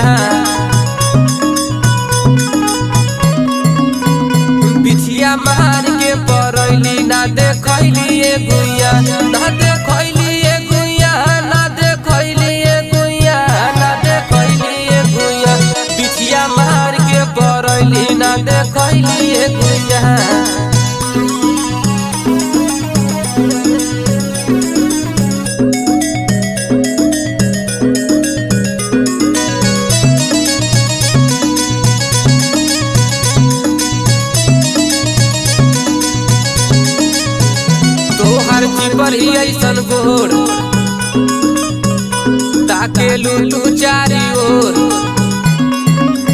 गुइया बिछिया मार के परैली ना देखैली ए गुइया ना देखैली ए गुइया ना देखैली ए गुइया ना देखैली ए गुइया बिछिया मार के परैली ना देखैली ए गुइया पर ही ऐसन गोर ताके लू तू चारी ओर